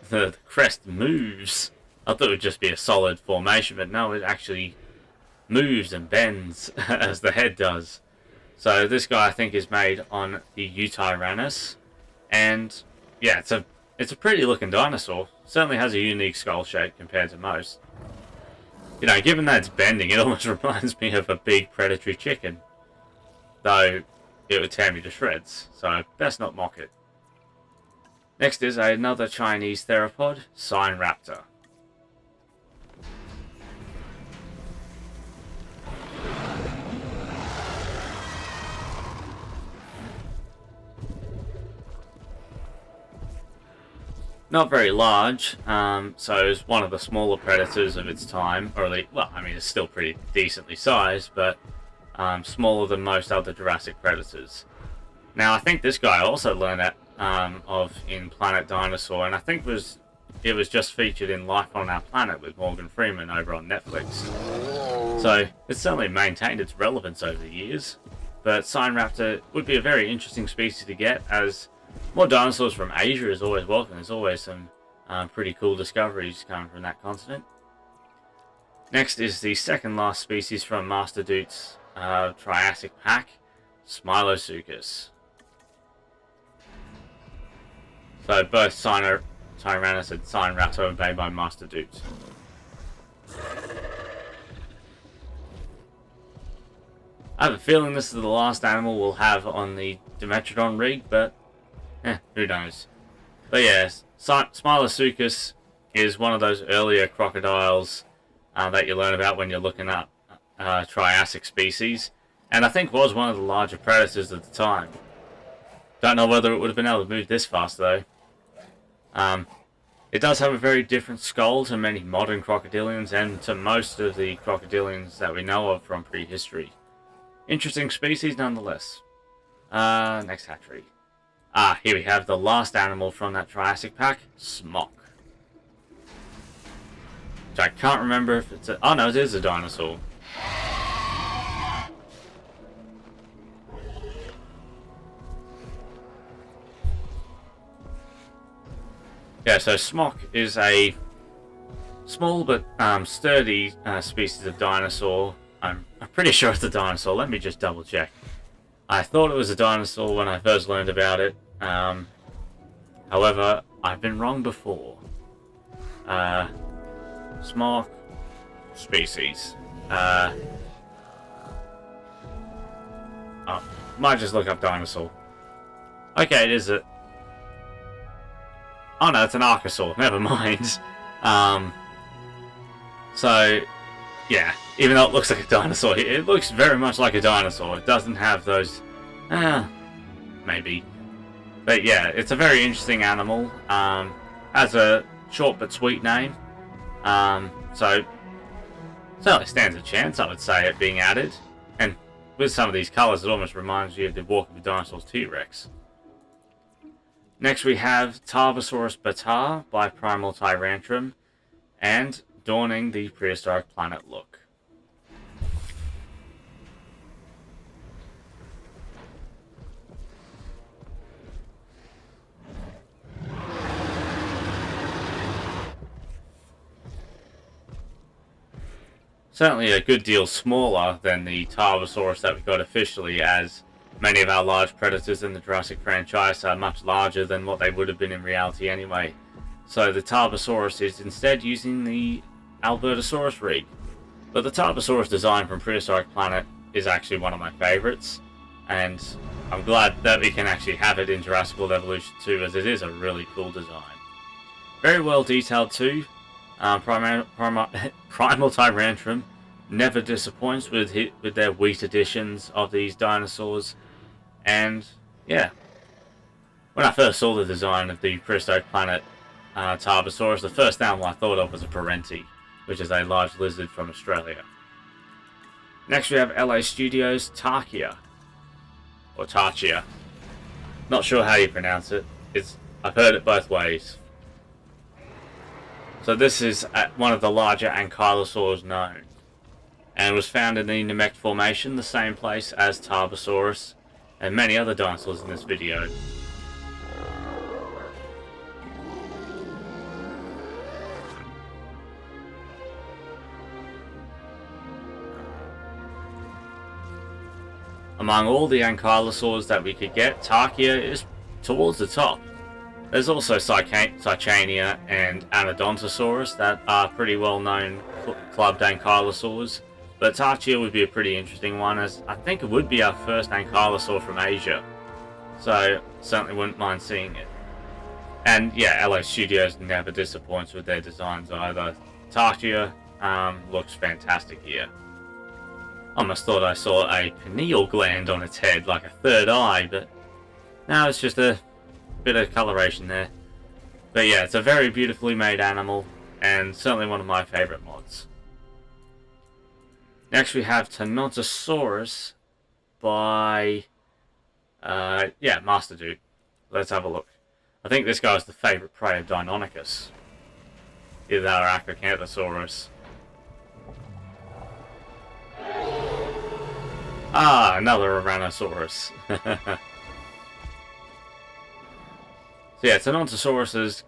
the crest moves. I thought it would just be a solid formation, but no, it actually moves and bends as the head does. So this guy I think is made on the Eutyrannus, and yeah, it's a pretty looking dinosaur. Certainly has a unique skull shape compared to most. You know, given that it's bending, it almost reminds me of a big predatory chicken, though it would tear me to shreds. So best not mock it. Next is another Chinese theropod, Sinraptor. Not very large, so it's one of the smaller predators of its time, or at least, well, I mean, it's still pretty decently sized, but smaller than most other Jurassic predators. Now, I think this guy I also learned that of in Planet Dinosaur, and I think it was just featured in Life on Our Planet with Morgan Freeman over on Netflix. So it's certainly maintained its relevance over the years, but Sinraptor would be a very interesting species to get, as more dinosaurs from Asia is always welcome. There's always some pretty cool discoveries coming from that continent. Next is the second last species from MasterDoot's Triassic pack, Smiloseuchus. So both Tyrannus and Sinraptor obeyed by MasterDoot. I have a feeling this is the last animal we'll have on the Dimetrodon rig, but who knows. But yeah, Smiloseuchus is one of those earlier crocodiles that you learn about when you're looking up Triassic species, and I think was one of the larger predators at the time. Don't know whether it would have been able to move this fast though. It does have a very different skull to many modern crocodilians and to most of the crocodilians that we know of from prehistory. Interesting species nonetheless. Next hatchery. Here we have the last animal from that Triassic pack, Smock. Which I can't remember if it's a... Oh no, it is a dinosaur. Yeah, so Smock is a small but sturdy species of dinosaur. I'm pretty sure it's a dinosaur. Let me just double check. I thought it was a dinosaur when I first learned about it. However, I've been wrong before. Smock species. Might just look up dinosaur. Okay, it is a... Oh no, it's an archosaur. Never mind. So, yeah. Even though it looks like a dinosaur, it looks very much like a dinosaur. It doesn't have those... maybe. But yeah, it's a very interesting animal. Has a short but sweet name. So certainly stands a chance, I would say, at being added. And with some of these colours, it almost reminds you of the Walk of the Dinosaurs T-Rex. Next we have Tarbosaurus bata by Primal Tyrantrum, and donning the prehistoric planet look. Certainly a good deal smaller than the Tarbosaurus that we got officially, as many of our large predators in the Jurassic franchise are much larger than what they would have been in reality anyway. So the Tarbosaurus is instead using the Albertosaurus rig. But the Tarbosaurus design from Prehistoric Planet is actually one of my favourites, and I'm glad that we can actually have it in Jurassic World Evolution 2, as it is a really cool design. Very well detailed too. Primal Tyrantrum never disappoints with their wheat editions of these dinosaurs. And yeah, when I first saw the design of the Prehistoric Planet Tarbosaurus, the first animal I thought of was a Parenti, which is a large lizard from Australia. Next we have LAStudios Tarkia, or Tarchia. Not sure how you pronounce it. I've heard it both ways. So this is one of the larger ankylosaurs known, and was found in the Nemegt Formation, the same place as Tarbosaurus and many other dinosaurs in this video. Among all the ankylosaurs that we could get, Tarkia is towards the top. There's also Cycania and Anodontosaurus that are pretty well known clubbed ankylosaurs, but Tarchia would be a pretty interesting one, as I think it would be our first ankylosaur from Asia, so certainly wouldn't mind seeing it. And yeah, LAStudios never disappoints with their designs either. Tarchia looks fantastic here. Almost thought I saw a pineal gland on its head, like a third eye, but no, it's just a bit of coloration there. But yeah, it's a very beautifully made animal, and certainly one of my favourite mods. Next we have Tyrannosaurus by MasterDoot. Let's have a look. I think this guy is the favourite prey of Deinonychus, either that or Acrocanthosaurus. Ah, another Tyrannosaurus. So yeah, Tyrannosaurus has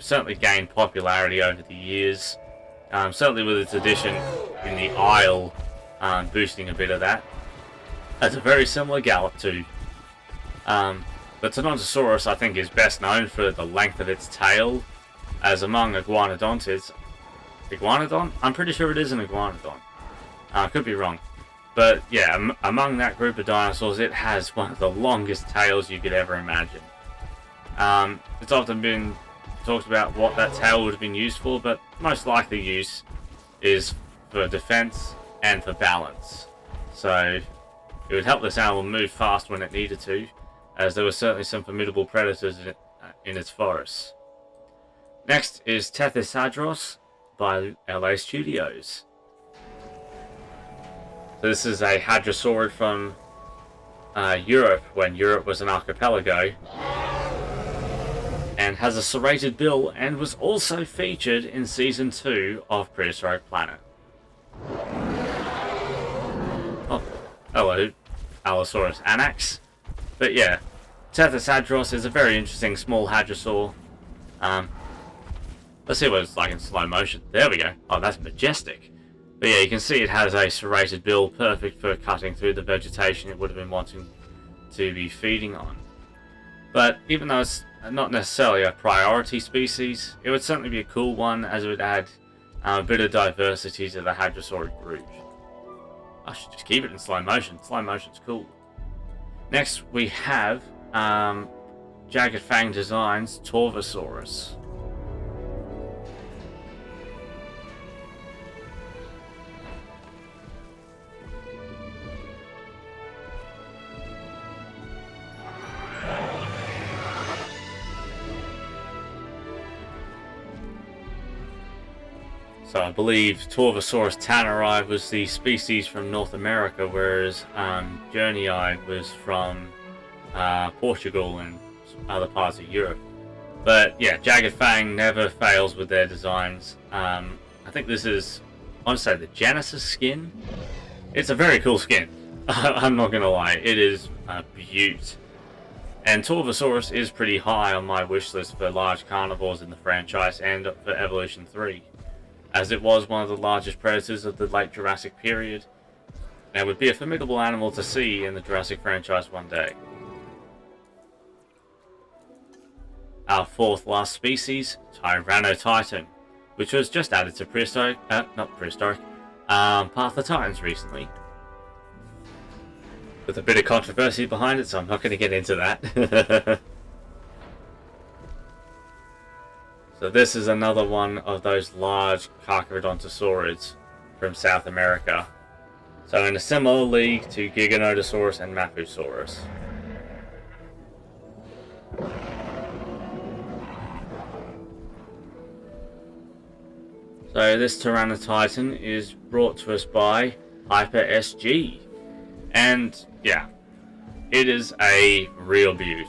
certainly gained popularity over the years, certainly with its addition in the Isle boosting a bit of that. Has a very similar gallop too. But Tyrannosaurus I think is best known for the length of its tail, as among iguanodontids. Iguanodon? I'm pretty sure it is an iguanodon. I could be wrong. But yeah, among that group of dinosaurs, it has one of the longest tails you could ever imagine. It's often been talked about what that tail would have been used for, but most likely use is for defense and for balance. So it would help this animal move fast when it needed to, as there were certainly some formidable predators in its forests. Next is Tethys by LAStudios. So this is a hadrosaurid from Europe, when Europe was an archipelago, and has a serrated bill, and was also featured in Season 2 of Prehistoric Planet. Oh, hello, Allosaurus anax. But yeah, Tethys is a very interesting small hadrosaur. Let's see what it's like in slow motion. There we go. Oh, that's majestic. But yeah, you can see it has a serrated bill, perfect for cutting through the vegetation it would have been wanting to be feeding on. But even though it's not necessarily a priority species, it would certainly be a cool one, as it would add a bit of diversity to the hadrosaurid group. I should just keep it in slow motion. Slow motion's cool. Next we have JaggedFangDesigns Torvosaurus. So I believe Torvosaurus tanneri was the species from North America, whereas Journeyeye was from Portugal and other parts of Europe. But yeah, Jagged Fang never fails with their designs. I think this is, I want to say, the Genesis skin. It's a very cool skin. I'm not going to lie, it is a beaut. And Torvosaurus is pretty high on my wish list for large carnivores in the franchise and for Evolution 3, as it was one of the largest predators of the late Jurassic period, and would be a formidable animal to see in the Jurassic franchise one day. Our fourth last species, Tyrannotitan, which was just added to Path of Titans recently. With a bit of controversy behind it, so I'm not going to get into that. So this is another one of those large Carcharodontosaurids from South America. So in a similar league to Giganotosaurus and Mapusaurus. So this Tyrannotitan is brought to us by HyperSG. And yeah, it is a real beaut.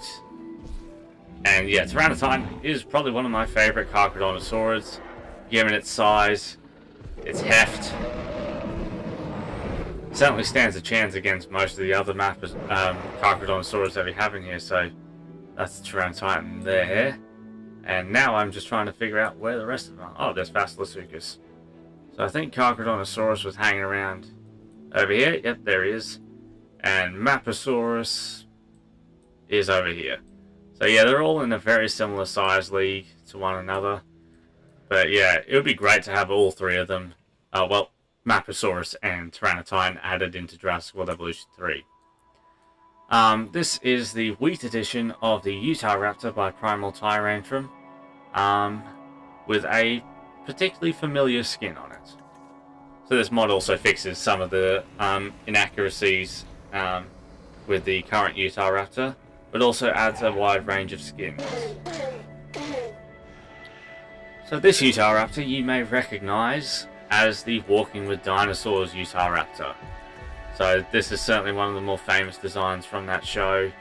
And yeah, Tyrannotitan is probably one of my favourite Carcharodontosaurids, given its size, its heft. Certainly stands a chance against most of the other Carcharodontosaurus that we have in here, so that's Tyrannotitan there. And now I'm just trying to figure out where the rest of them are. Oh, there's Basilosuchus. So I think Carcharodontosaurus was hanging around over here. Yep, there he is. And Mapusaurus is over here. So yeah, they're all in a very similar size league to one another. But yeah, it would be great to have all three of them, well, Mapusaurus and Tyrannotitan added into Jurassic World Evolution 3. This is the wheat edition of the Utahraptor by Primal Tyrantrum, with a particularly familiar skin on it. So this mod also fixes some of the inaccuracies with the current Utahraptor, but also adds a wide range of skins. So this Utahraptor you may recognise as the Walking with Dinosaurs Utahraptor. So this is certainly one of the more famous designs from that show,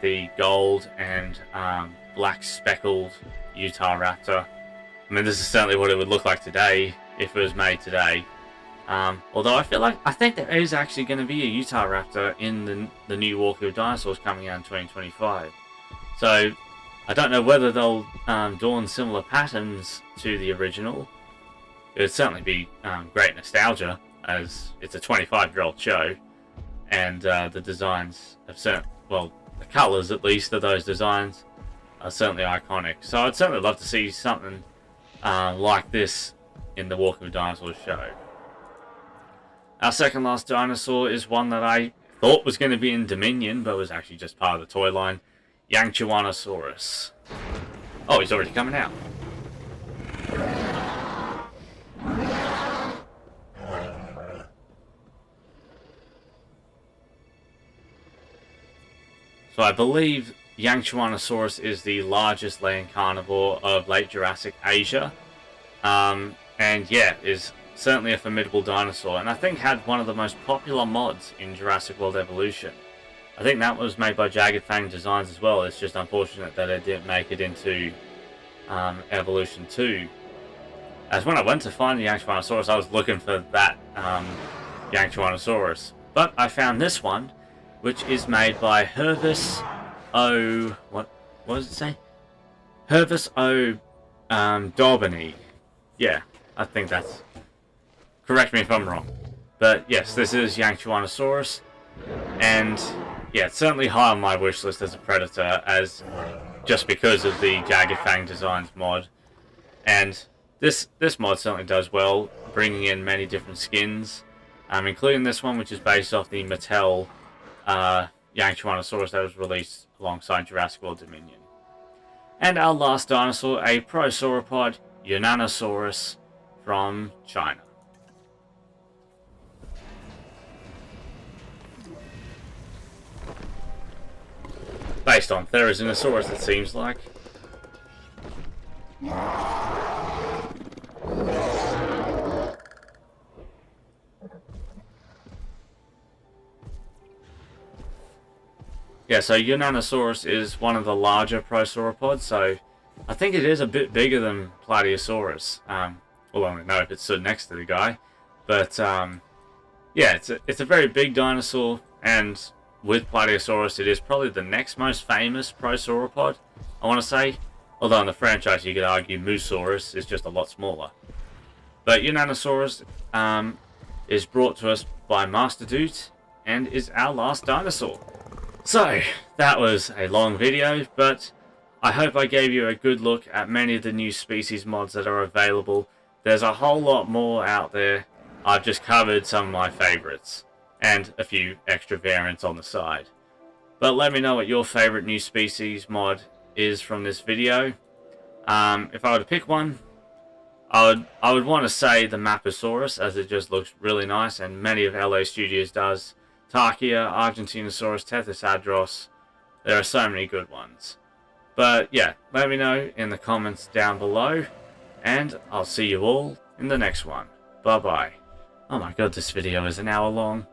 the gold and black speckled Utahraptor. I mean, this is certainly what it would look like today if it was made today. Although I think there is actually going to be a Utahraptor in the new Walking with Dinosaurs coming out in 2025. So I don't know whether they'll dawn similar patterns to the original. It would certainly be great nostalgia, as it's a 25-year-old show, and the designs have the colours at least of those designs are certainly iconic. So I'd certainly love to see something like this in the Walking with Dinosaurs show. Our second last dinosaur is one that I thought was going to be in Dominion, but was actually just part of the toy line, Argentinosaurus. Oh, he's already coming out. So I believe Argentinosaurus is the largest land carnivore of late Jurassic Asia. And yeah, is certainly a formidable dinosaur, and I think had one of the most popular mods in Jurassic World Evolution. I think that was made by JaggedFangDesigns as well. It's just unfortunate that it didn't make it into Evolution 2. As when I went to find the Argentinosaurus, I was looking for that Argentinosaurus. But I found this one, which is made by HervisODaubeny. What does it say? HervisODaubeny. Yeah, I think that's... Correct me if I'm wrong. But yes, this is Argentinosaurus. And yeah, it's certainly high on my wish list as a predator, as just because of the JaggedFangDesigns mod. And this mod certainly does well, bringing in many different skins, including this one, which is based off the Mattel Argentinosaurus that was released alongside Jurassic World Dominion. And our last dinosaur, a prosauropod, Unanosaurus from China. Based on Therizinosaurus, it seems like. Yeah, so Unanosaurus is one of the larger prosauropods, so I think it is a bit bigger than Plateosaurus. Well, I don't know if it stood next to the guy, but yeah, it's a very big dinosaur, and with Plateosaurus, it is probably the next most famous prosauropod, I want to say. Although in the franchise, you could argue Mosaurus is just a lot smaller. But Unanosaurus is brought to us by MasterDoot and is our last dinosaur. So, that was a long video, but I hope I gave you a good look at many of the new species mods that are available. There's a whole lot more out there. I've just covered some of my favorites, and a few extra variants on the side. But let me know what your favorite new species mod is from this video. If I were to pick one, I would want to say the Mapusaurus, as it just looks really nice, and many of LAStudios does. Tarkia, Argentinosaurus, Tetrasadros. There are so many good ones. But yeah, let me know in the comments down below, and I'll see you all in the next one. Bye bye. Oh my god, this video is an hour long.